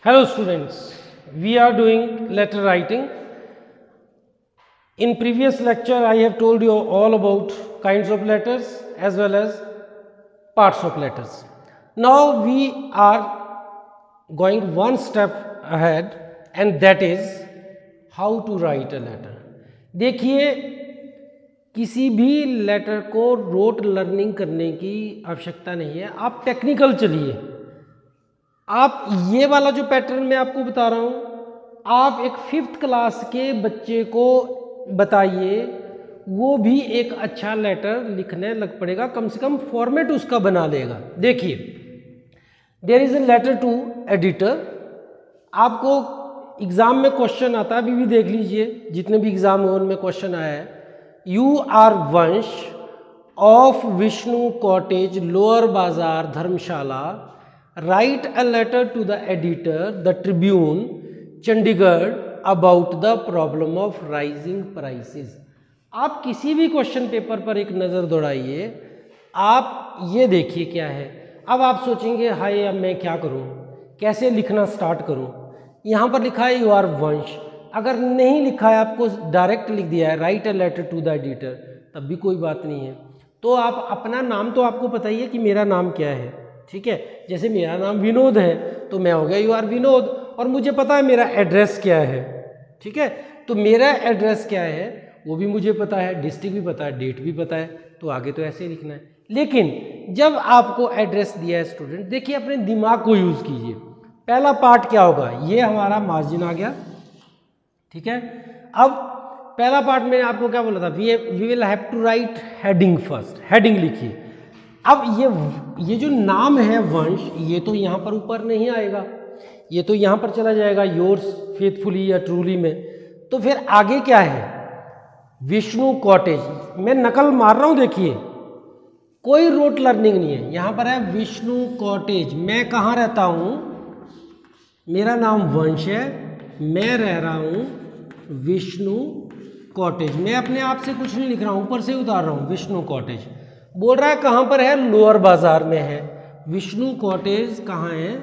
Hello students, we are doing letter writing. In previous lecture I have told you all about kinds of letters as well as parts of letters. Now we are going one step ahead and that is how to write a letter. देखिए किसी भी letter को rote learning करने की आवश्यकता नहीं है, आप टेक्निकल चलिए। आप ये वाला जो पैटर्न मैं आपको बता रहा हूँ, आप एक 5th क्लास के बच्चे को बताइए, वो भी एक अच्छा लेटर लिखने लग पड़ेगा, कम से कम फॉर्मेट उसका बना लेगा। देखिए, there is a letter to editor. आपको एग्जाम में क्वेश्चन आता है, अभी भी देख लीजिए, जितने भी एग्जाम हो उनमें क्वेश्चन आया है। यू आर वंश ऑफ विष्णु कॉटेज, लोअर बाजार, धर्मशाला, write a letter to the editor, the Tribune, Chandigarh, about the problem of rising prices. आप किसी भी क्वेश्चन पेपर पर एक नज़र दौड़ाइए, आप ये देखिए क्या है। अब आप सोचेंगे हाय अब मैं क्या करूं, कैसे लिखना स्टार्ट करूं। यहाँ पर लिखा है यू आर वंश, अगर नहीं लिखा है, आपको डायरेक्ट लिख दिया है write a letter to the editor, तब भी कोई बात नहीं है। तो आप अपना नाम तो आपको पता ही है कि मेरा नाम क्या है, ठीक है। जैसे मेरा नाम विनोद है तो मैं हो गया यू आर विनोद, और मुझे पता है मेरा एड्रेस क्या है, ठीक है। तो मेरा एड्रेस क्या है वो भी मुझे पता है, डिस्ट्रिक्ट भी पता है, डेट भी पता है, तो आगे तो ऐसे ही लिखना है। लेकिन जब आपको एड्रेस दिया है स्टूडेंट, देखिए अपने दिमाग को यूज़ कीजिए। पहला पार्ट क्या होगा, ये हमारा मार्जिन आ गया, ठीक है। अब पहला पार्ट मैंने आपको क्या बोला था, we will have to write heading first, heading लिखिए। अब ये जो नाम है वंश, ये तो यहाँ पर ऊपर नहीं आएगा, ये तो यहाँ पर चला जाएगा योर्स फेथफुली या ट्रूली में। तो फिर आगे क्या है, विष्णु कॉटेज। मैं नकल मार रहा हूँ, देखिए कोई रोट लर्निंग नहीं है, यहाँ पर है विष्णु कॉटेज। मैं कहाँ रहता हूँ, मेरा नाम वंश है, मैं रह रहा हूँ विष्णु कॉटेज। मैं अपने आप से कुछ नहीं लिख रहा हूँ, ऊपर से उतार रहा हूँ विष्णु कॉटेज। बोल रहा है कहाँ पर है, लोअर बाजार में है। विष्णु कॉटेज कहाँ है,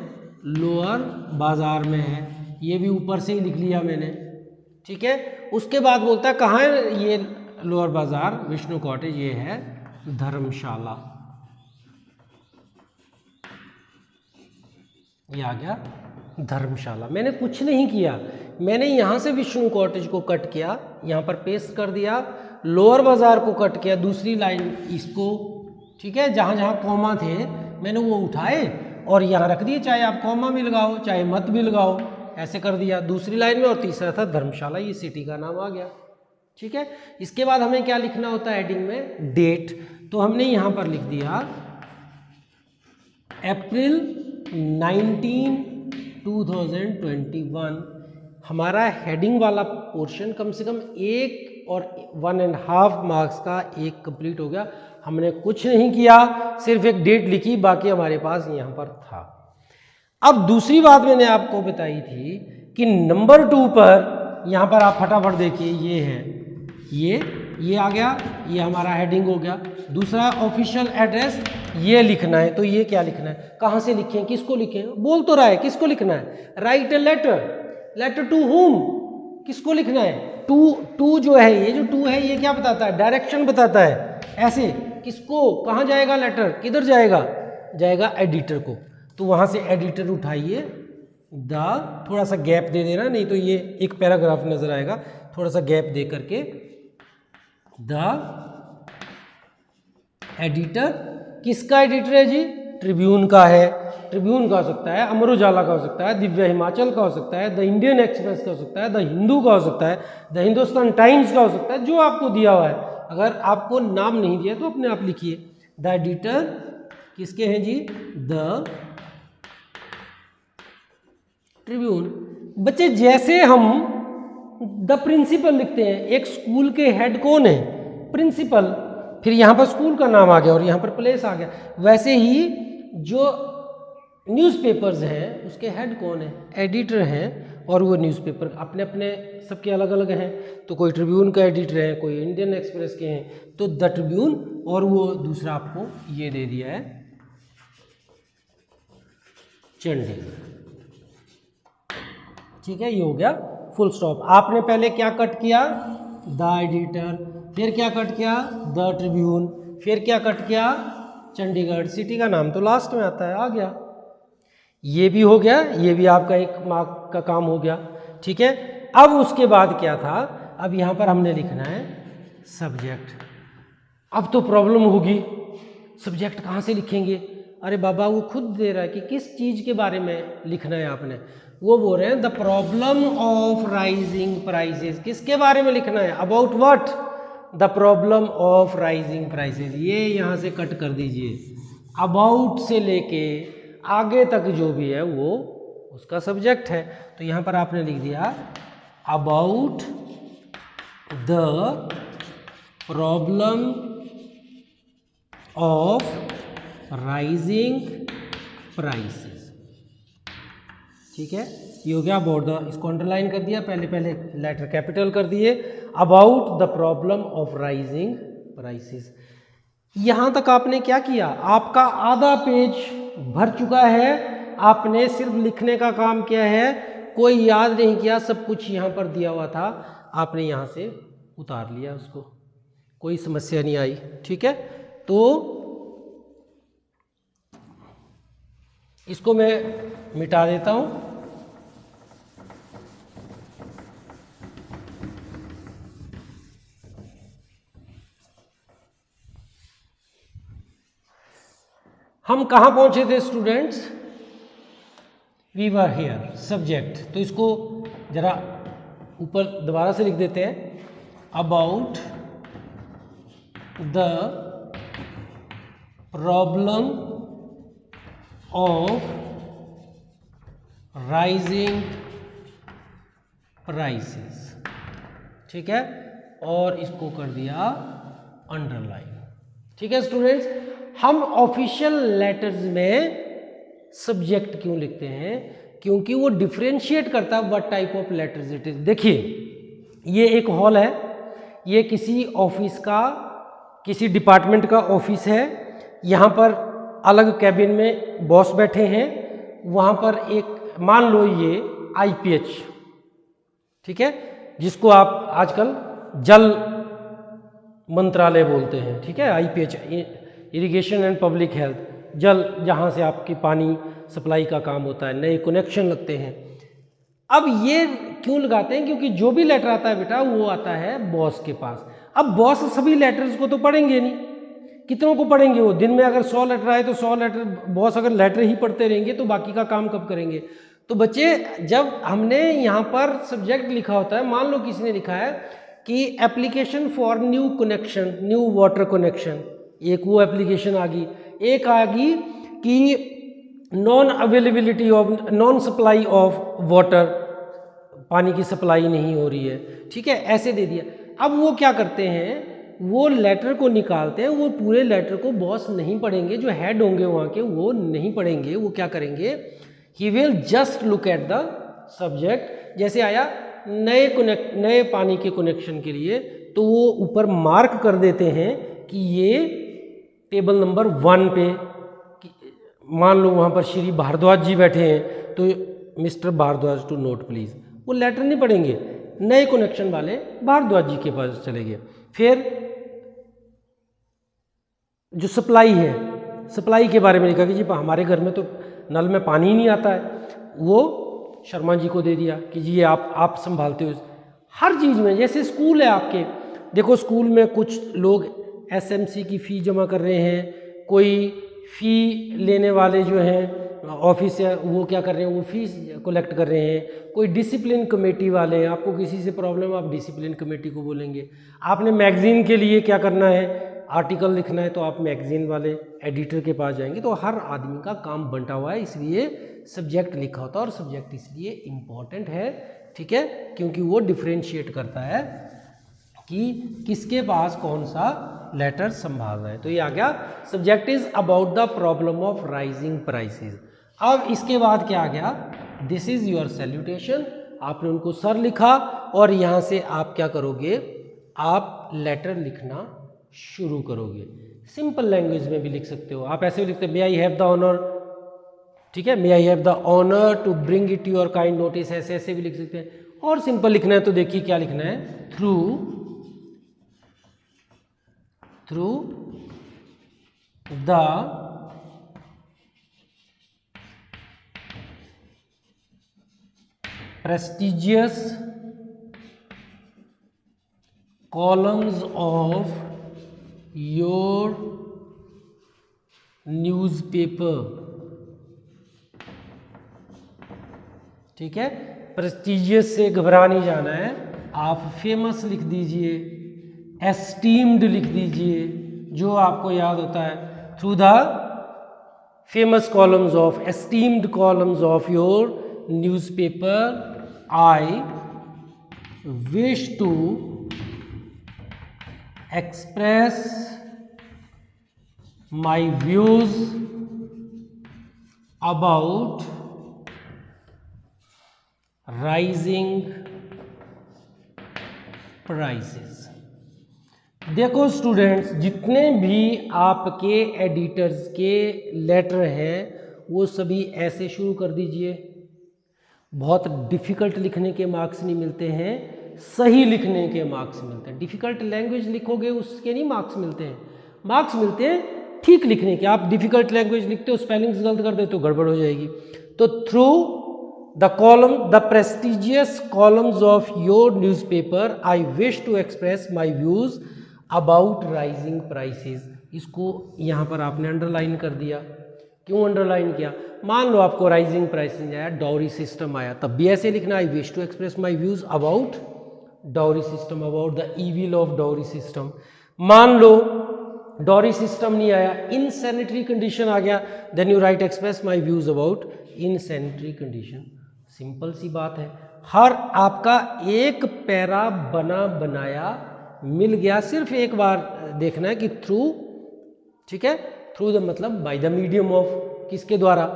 लोअर बाजार में है, ये भी ऊपर से ही लिख लिया मैंने, ठीक है। उसके बाद बोलता है कहाँ है ये लोअर बाजार, विष्णु कॉटेज, ये है धर्मशाला, ये आ गया धर्मशाला। मैंने कुछ नहीं किया, मैंने यहाँ से विष्णु कॉटेज को कट किया, यहाँ पर पेस्ट कर दिया, लोअर बाजार को कट किया, दूसरी लाइन इसको, ठीक है, जहाँ जहाँ कॉमा थे मैंने वो उठाए और यहाँ रख दिए, चाहे आप कॉमा भी लगाओ चाहे मत भी लगाओ, ऐसे कर दिया दूसरी लाइन में। और तीसरा था धर्मशाला, ये सिटी का नाम आ गया, ठीक है। इसके बाद हमें क्या लिखना होता है हेडिंग में, डेट। तो हमने यहाँ पर लिख दिया अप्रैल 19, 2021। हमारा हेडिंग वाला पोर्शन कम से कम 1 और 1.5 मार्क्स का एक कंप्लीट हो गया। हमने कुछ नहीं किया, सिर्फ एक डेट लिखी, बाकी हमारे पास यहाँ पर था। अब दूसरी बात मैंने आपको बताई थी कि नंबर 2 पर यहाँ पर आप फटाफट देखिए, ये है, ये आ गया, ये हमारा हेडिंग हो गया। दूसरा ऑफिशियल एड्रेस, ये लिखना है। तो ये क्या लिखना है, कहाँ से लिखें, किसको लिखें, बोल तो रहा है किसको लिखना है, write a letter, letter to whom, किसको लिखना है, टू जो है, ये जो टू है ये क्या बताता है, डायरेक्शन बताता है, ऐसे किसको, कहाँ जाएगा लेटर, किधर जाएगा, जाएगा एडिटर को। तो वहाँ से एडिटर उठाइए, थोड़ा सा गैप दे देना, नहीं तो ये एक पैराग्राफ नजर आएगा, थोड़ा सा गैप दे करके, द एडिटर। किसका एडिटर है जी, ट्रिब्यून का है। ट्रिब्यून का हो सकता है, अमर उजाला का हो सकता है, दिव्य हिमाचल का हो सकता है, द इंडियन एक्सप्रेस का हो सकता है, द हिंदू का हो सकता है, द हिंदुस्तान टाइम्स का हो सकता है, जो आपको दिया हुआ है। अगर आपको नाम नहीं दिया तो अपने आप लिखिए। द एडिटर किसके हैं जी, द ट्रिब्यून। बच्चे जैसे हम द प्रिंसिपल लिखते हैं, एक स्कूल के हेड कौन है, प्रिंसिपल, फिर यहाँ पर स्कूल का नाम आ गया और यहाँ पर प्लेस आ गया, वैसे ही जो न्यूज़पेपर्स हैं उसके हेड कौन है, एडिटर हैं। और वो न्यूज़पेपर अपने अपने सबके अलग अलग हैं, तो कोई ट्रिब्यून का एडिटर है, कोई इंडियन एक्सप्रेस के हैं, तो द ट्रिब्यून, और वो दूसरा आपको ये दे दिया है चंडीगढ़। ठीक है, ये हो गया फुल स्टॉप। आपने पहले क्या कट किया, द एडिटर, फिर क्या कट किया, द ट्रिब्यून, फिर क्या कट किया, चंडीगढ़। सिटी का नाम तो लास्ट में आता है, आ गया। ये भी हो गया, ये भी आपका एक मार्क का काम हो गया। ठीक है, अब उसके बाद क्या था, अब यहाँ पर हमने लिखना है सब्जेक्ट। अब तो प्रॉब्लम होगी, सब्जेक्ट कहाँ से लिखेंगे। अरे बाबा वो खुद दे रहा है कि किस चीज़ के बारे में लिखना है आपने। वो बोल रहे हैं the problem of rising prices. किसके बारे में लिखना है, about what, the problem of rising prices. ये यहाँ से कट कर दीजिए, अबाउट से लेके आगे तक जो भी है वो उसका सब्जेक्ट है। तो यहाँ पर आपने लिख दिया about the problem of rising prices. ठीक है, ये हो गया अबाउट द, इसको अंडरलाइन कर दिया, पहले पहले लेटर कैपिटल कर दिए, about the problem of rising prices. यहां तक आपने क्या किया, आपका आधा पेज भर चुका है, आपने सिर्फ लिखने का काम किया है, कोई याद नहीं किया, सब कुछ यहां पर दिया हुआ था, आपने यहां से उतार लिया उसको, कोई समस्या नहीं आई। ठीक है, तो इसको मैं मिटा देता हूं। हम कहां पहुंचे थे students, we were here, subject. तो इसको जरा ऊपर दोबारा से लिख देते हैं, about the problem of rising prices. ठीक है, और इसको कर दिया अंडरलाइन। ठीक है स्टूडेंट्स, हम ऑफिशियल लेटर्स में सब्जेक्ट क्यों लिखते हैं, क्योंकि वो डिफरेंशिएट करता है what type of letters it is. देखिए, ये एक हॉल है, ये किसी ऑफिस का, किसी डिपार्टमेंट का ऑफिस है। यहाँ पर अलग कैबिन में बॉस बैठे हैं, वहाँ पर एक मान लो ये IPH, ठीक है, जिसको आप आजकल जल मंत्रालय बोलते हैं। ठीक है, IPH, irrigation and public health, जल, जहाँ से आपकी पानी सप्लाई का काम होता है, नए कनेक्शन लगते हैं। अब ये क्यों लगाते हैं, क्योंकि जो भी लेटर आता है बेटा वो आता है बॉस के पास। अब बॉस सभी लेटर्स को तो पढ़ेंगे नहीं, कितनों को पढ़ेंगे वो, दिन में अगर 100 लेटर आए तो 100 लेटर, बॉस अगर लेटर ही पढ़ते रहेंगे तो बाकी का काम कब करेंगे। तो बच्चे, जब हमने यहाँ पर सब्जेक्ट लिखा होता है, मान लो किसी ने लिखा है कि application for new connection, new water connection, एक वो एप्लीकेशन आ गई, एक आ गई कि non availability of, non supply of water, पानी की सप्लाई नहीं हो रही है। ठीक है, ऐसे दे दिया। अब वो क्या करते हैं, वो लेटर को निकालते हैं, वो पूरे लेटर को बॉस नहीं पढ़ेंगे, जो हेड होंगे वहाँ के वो नहीं पढ़ेंगे। वो क्या करेंगे, he will just look at the subject. जैसे आया नए पानी के कनेक्शन के लिए, तो वो ऊपर मार्क कर देते हैं कि ये टेबल नंबर 1 पे, मान लो वहाँ पर श्री भारद्वाज जी बैठे हैं, तो mister Bharadwaj to note please. वो लेटर नहीं पढ़ेंगे, नए कनेक्शन वाले भारद्वाज जी के पास चले गए। फिर जो सप्लाई है, सप्लाई के बारे में लिखा कि जी हमारे घर में तो नल में पानी ही नहीं आता है, वो शर्मा जी को दे दिया कि जी ये आप संभालते हो। हर चीज़ में, जैसे स्कूल है आपके, देखो स्कूल में कुछ लोग SMC की फ़ी जमा कर रहे हैं, कोई फ़ी लेने वाले जो हैं ऑफिस है वो क्या कर रहे हैं, वो फीस कलेक्ट कर रहे हैं, कोई डिसिप्लिन कमेटी वाले हैं, आपको किसी से प्रॉब्लम आप डिसिप्लिन कमेटी को बोलेंगे। आपने मैगजीन के लिए क्या करना है, आर्टिकल लिखना है, तो आप मैगजीन वाले एडिटर के पास जाएंगे। तो हर आदमी का काम बंटा हुआ है, इसलिए सब्जेक्ट लिखा होता है, और सब्जेक्ट इसलिए इम्पॉर्टेंट है। ठीक है, क्योंकि वो डिफ्रेंशिएट करता है कि किसके पास कौन सा लेटर संभाल रहा है। तो ये आ गया, subject is about the problem of rising prices. अब इसके बाद क्या आ गया, दिस इज योर सैल्यूटेशन। आपने उनको सर लिखा, और यहाँ से आप क्या करोगे, आप लेटर लिखना शुरू करोगे। सिंपल लैंग्वेज में भी लिख सकते हो, आप ऐसे भी लिखते हैं, may I have the honour ठीक है, may I have the honour to bring it your kind notice, ऐसे ऐसे भी लिख सकते हैं। और सिंपल लिखना है तो देखिए क्या लिखना है, through the prestigious columns of your newspaper, ठीक है, प्रेस्टिजियस से घबरा नहीं जाना है, आप फेमस लिख दीजिए, एस्टीम्ड लिख दीजिए, जो आपको याद होता है, through the famous columns of, esteemed columns of your newspaper I wish to express my views about rising prices। देखो स्टूडेंट्स, जितने भी आपके एडिटर्स के लेटर हैं वो सभी ऐसे शुरू कर दीजिए। बहुत डिफ़िकल्ट लिखने के मार्क्स नहीं मिलते हैं, सही लिखने के मार्क्स मिलते हैं। डिफ़िकल्ट लैंग्वेज लिखोगे उसके नहीं मार्क्स मिलते हैं, मार्क्स मिलते हैं ठीक लिखने के। आप डिफ़िकल्ट लैंग्वेज लिखते हो, स्पेलिंग्स गलत कर देते हो, गड़बड़ हो जाएगी। तो through the prestigious columns of your newspaper I wish to express my views about rising prices. इसको यहाँ पर आपने अंडरलाइन कर दिया। क्यों अंडरलाइन किया? मान लो आपको राइजिंग प्राइसिंग आया, डाउरी सिस्टम आया, तब भी ऐसे लिखना, I wish to express my views about dowry system, about the evil of dowry system. मान लो डाउरी सिस्टम नहीं आया, इनसैनिटरी कंडीशन आ गया, then you write express my views about insanitary condition. Simple सी बात है। हर आपका एक पैरा बना बनाया मिल गया, सिर्फ एक बार देखना है कि थ्रू, ठीक है, थ्रू द मतलब बाय द मीडियम ऑफ, किसके द्वारा,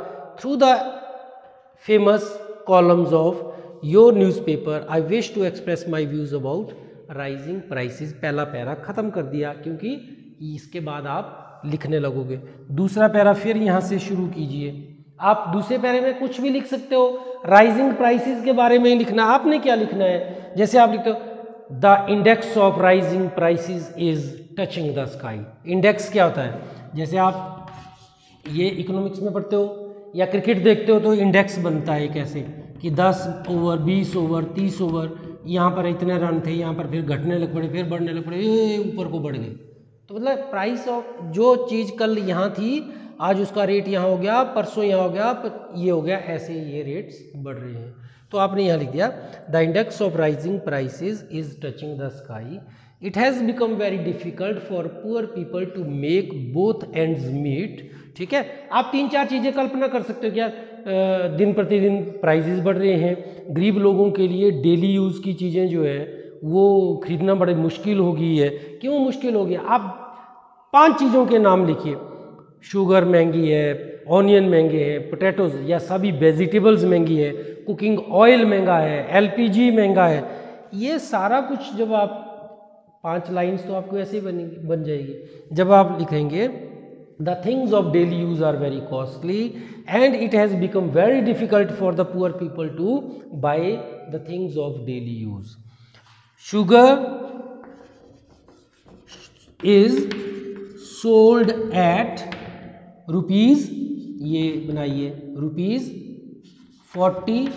through the famous columns of your newspaper I wish to express my views about rising prices. पहला पैरा खत्म कर दिया, क्योंकि इसके बाद आप लिखने लगोगे। दूसरा पैरा फिर यहाँ से शुरू कीजिए। आप दूसरे पैरे में कुछ भी लिख सकते हो, राइजिंग प्राइसेस के बारे में ही लिखना। आपने क्या लिखना है, जैसे आप लिखते हो the index of rising prices is touching the sky. Index क्या होता है, जैसे आप ये इकोनॉमिक्स में पढ़ते हो या क्रिकेट देखते हो तो इंडेक्स बनता है एक ऐसे कि 10 ओवर, 20 ओवर, 30 ओवर, यहाँ पर इतने रन थे, यहाँ पर फिर घटने लग पड़े, फिर बढ़ने लग पड़े, ये ऊपर को बढ़ गए। तो मतलब प्राइस ऑफ जो चीज़ कल यहाँ थी आज उसका रेट यहाँ हो गया, परसों यहाँ हो गया, ये हो गया, ऐसे ये रेट्स बढ़ रहे हैं। तो आपने यहाँ लिख दिया the index of rising prices is touching the sky, it has become very difficult for poor people to make both ends meet. ठीक है, आप 3-4 चीज़ें कल्पना कर सकते हो क्या, दिन प्रतिदिन प्राइसेस बढ़ रहे हैं, गरीब लोगों के लिए डेली यूज़ की चीज़ें जो है वो खरीदना बड़ी मुश्किल हो गई है। क्यों मुश्किल हो गया? आप 5 चीज़ों के नाम लिखिए। शुगर महंगी है, ऑनियन महंगे हैं, पोटैटोज या सभी वेजिटेबल्स महंगी है, कुकिंग ऑयल महंगा है, एलपीजी महंगा है। ये सारा कुछ जब आप 5 लाइन्स तो आपको ऐसे ही बन जाएगी। जब आप लिखेंगे the things of daily use are very costly and it has become very difficult for the poor people to buy the things of daily use. Sugar is sold at rupees, ये बनाइए, रुपीज 40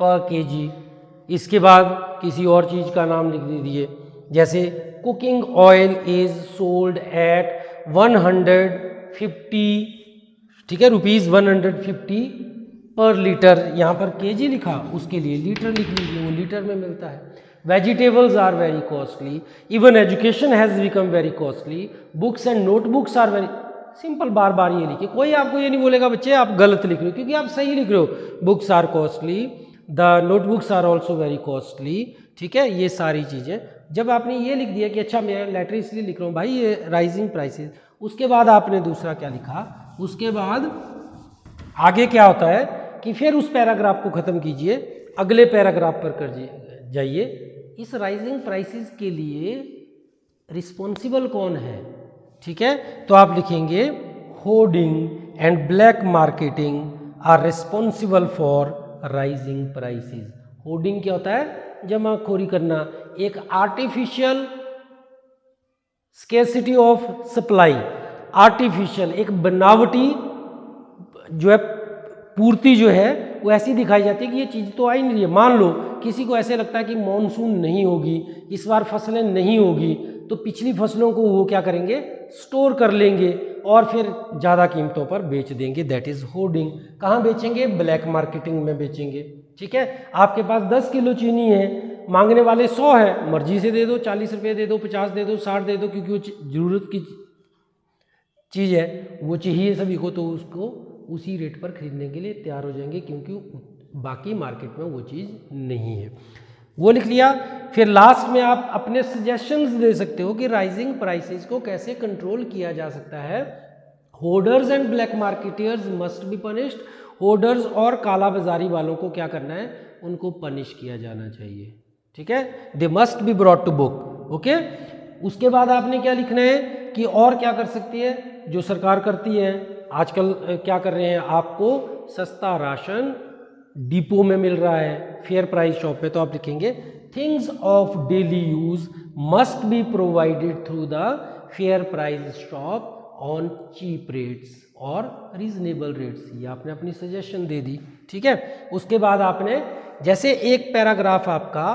पर KG. इसके बाद किसी और चीज़ का नाम लिख दीजिए, जैसे cooking oil is sold eight 150, ठीक है, रुपीज़ 150 पर लीटर। यहाँ पर केजी लिखा, उसके लिए लीटर लिख लीजिए, वो लीटर में मिलता है। Vegetables are very costly, even education has become very costly, books and notebooks are very simple. बार बार ये लिखिए, कोई आपको ये नहीं बोलेगा बच्चे आप गलत लिख रहे हो, क्योंकि आप सही लिख रहे हो। Books are costly, the notebooks are also very costly. ठीक है, ये सारी चीज़ें जब आपने ये लिख दिया कि अच्छा मैं लेटर इसलिए लिख रहा हूँ भाई ये राइजिंग प्राइसेस, उसके बाद आपने दूसरा क्या लिखा, उसके बाद आगे क्या होता है कि फिर उस पैराग्राफ को ख़त्म कीजिए, अगले पैराग्राफ पर कर जाइए। इस राइजिंग प्राइसेस के लिए रिस्पॉन्सिबल कौन है? ठीक है, तो आप लिखेंगे hoarding and black marketing are responsible for rising prices. Hoarding क्या होता है? जमाखोरी करना, एक artificial scarcity of supply, artificial एक बनावटी जो है पूर्ति जो है वो ऐसी दिखाई जाती है कि ये चीज़ तो आ ही नहीं रही है। मान लो किसी को ऐसे लगता है कि मॉनसून नहीं होगी, इस बार फसलें नहीं होगी, तो पिछली फसलों को वो क्या करेंगे? स्टोर कर लेंगे और फिर ज़्यादा कीमतों पर बेच देंगे। That is hoarding. कहाँ बेचेंगे? ब्लैक मार्केटिंग में बेचेंगे। ठीक है, आपके पास 10 किलो चीनी है, मांगने वाले 100 है, मर्जी से दे दो, 40 रुपये दे दो, 50 दे दो, 60 दे दो, क्योंकि वो जरूरत की चीज़ है, वो चाहिए सभी को, तो उसको उसी रेट पर खरीदने के लिए तैयार हो जाएंगे, क्योंकि बाकी मार्केट में वो चीज़ नहीं है। वो लिख लिया। फिर लास्ट में आप अपने सजेशंस दे सकते हो कि राइजिंग प्राइसेस को कैसे कंट्रोल किया जा सकता है। Hoarders and black marketeers must be punished. Hoarders और काला बाजारी वालों को क्या करना है? उनको पनिश किया जाना चाहिए। ठीक है, they must be brought to book. Okay, उसके बाद आपने क्या लिखना है कि और क्या कर सकती है जो सरकार करती है। आजकल क्या कर रहे हैं? आपको सस्ता राशन डिपो में मिल रहा है, फेयर प्राइस शॉप पे, तो आप लिखेंगे things of daily use must be provided through the fair price shop on cheap rates और रीजनेबल रेट्स। ये आपने अपनी सजेशन दे दी। ठीक है, उसके बाद आपने जैसे एक पैराग्राफ आपका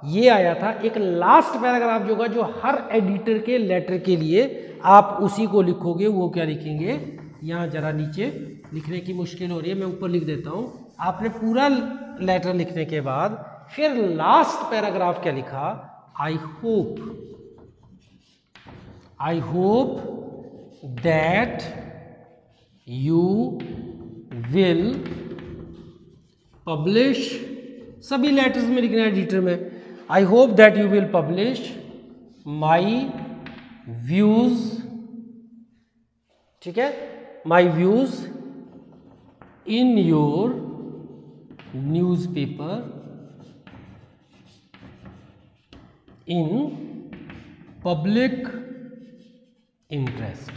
ये आया था, एक लास्ट पैराग्राफ जो होगा, जो हर एडिटर के लेटर के लिए आप उसी को लिखोगे। वो क्या लिखेंगे? यहाँ जरा नीचे लिखने की मुश्किल हो रही है, मैं ऊपर लिख देता हूँ। आपने पूरा लेटर लिखने के बाद फिर लास्ट पैराग्राफ क्या लिखा? आई hope that you will publish, सभी लेटर्स में लिखना है एडिटर में। आई hope that you will publish my views, ठीक है, माई views in your newspaper in public interest.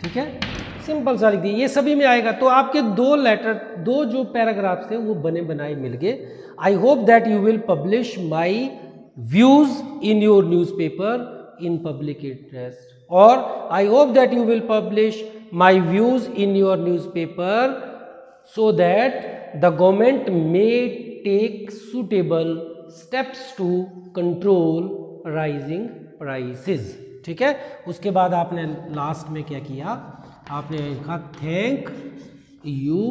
ठीक है, सिंपल सा लिख दिए, ये सभी में आएगा। तो आपके दो जो पैराग्राफ थे वो बने बनाए मिल गए। I hope that you will publish my views in your newspaper in public interest, और I hope that you will publish my views in your newspaper so that the government may take suitable steps to control rising prices। ठीक है, उसके बाद आपने last में क्या किया? आपने लिखा थैंक यू,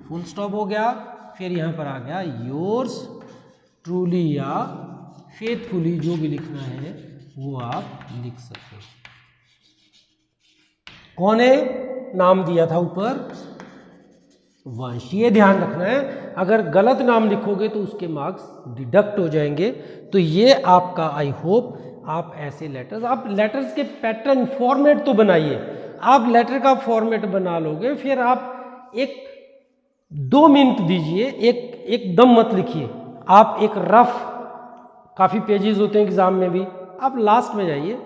फुल स्टॉप हो गया, फिर यहाँ पर आ गया योर्स ट्रूली या फेथफुली, जो भी लिखना है वो आप लिख सकते हो। कौन है? नाम दिया था ऊपर, वंश। ये ध्यान रखना है, अगर गलत नाम लिखोगे तो उसके मार्क्स डिडक्ट हो जाएंगे। तो ये आपका आई होप, आप ऐसे लेटर्स, आप लेटर्स के पैटर्न फॉर्मेट तो बनाइए। आप लेटर का फॉर्मेट बना लोगे, फिर आप एक 2 मिनट दीजिए, एकदम मत लिखिए। आप एक रफ, काफ़ी पेजेस होते हैं एग्जाम में भी, आप लास्ट में जाइए,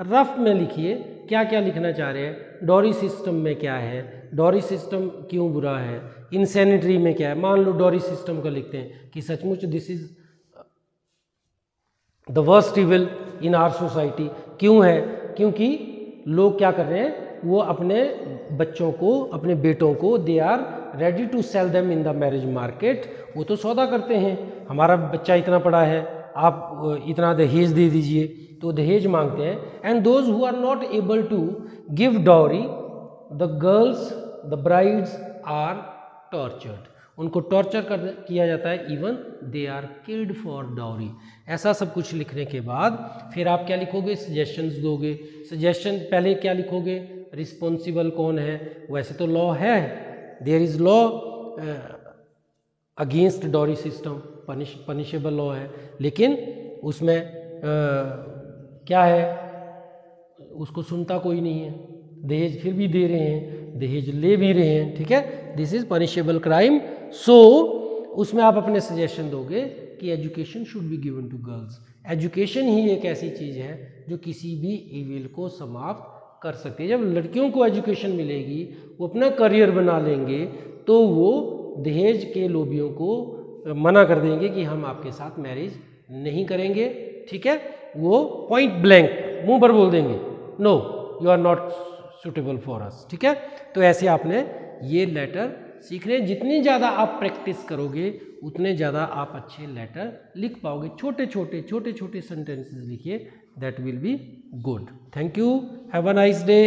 रफ में लिखिए क्या क्या लिखना चाह रहे हैं। डॉरी सिस्टम में क्या है, डॉरी सिस्टम क्यों बुरा है, इंसैनिटरी में क्या है। मान लो डॉरी सिस्टम का लिखते हैं कि सचमुच this is the worst evil in our society. क्यों है? क्योंकि लोग क्या कर रहे हैं, वो अपने बच्चों को, अपने बेटों को, they are ready to sell them in the marriage market. वो तो सौदा करते हैं, हमारा बच्चा इतना पड़ा है, आप इतना दहेज दे दीजिए, तो दहेज मांगते हैं। And those who are not able to give dowry, the girls, the brides are tortured. उनको टॉर्चर किया जाता है, even they are killed for dowry. ऐसा सब कुछ लिखने के बाद फिर आप क्या लिखोगे? सजेशंस दोगे। सजेशन पहले क्या लिखोगे? रिस्पॉन्सिबल कौन है? वैसे तो लॉ है, there is law against dowry system, punishable law है, लेकिन उसमें क्या है, उसको सुनता कोई नहीं है, दहेज फिर भी दे रहे हैं, दहेज ले भी रहे हैं। ठीक है, this is punishable crime. So उसमें आप अपने सजेशन दोगे कि education should be given to girls. Education ही एक ऐसी चीज़ है जो किसी भी इविल को समाप्त कर सकती है। जब लड़कियों को एजुकेशन मिलेगी, वो अपना करियर बना लेंगे, तो वो दहेज के लोभियों को मना कर देंगे कि हम आपके साथ मैरिज नहीं करेंगे। ठीक है, वो पॉइंट ब्लैंक मुंह पर बोल देंगे, no you are not suitable for us. ठीक है, तो ऐसे आपने ये लेटर सीखने, जितनी ज़्यादा आप प्रैक्टिस करोगे उतने ज़्यादा आप अच्छे लेटर लिख पाओगे। छोटे छोटे सेंटेंसेस लिखिए, that will be good. Thank you, have a nice day.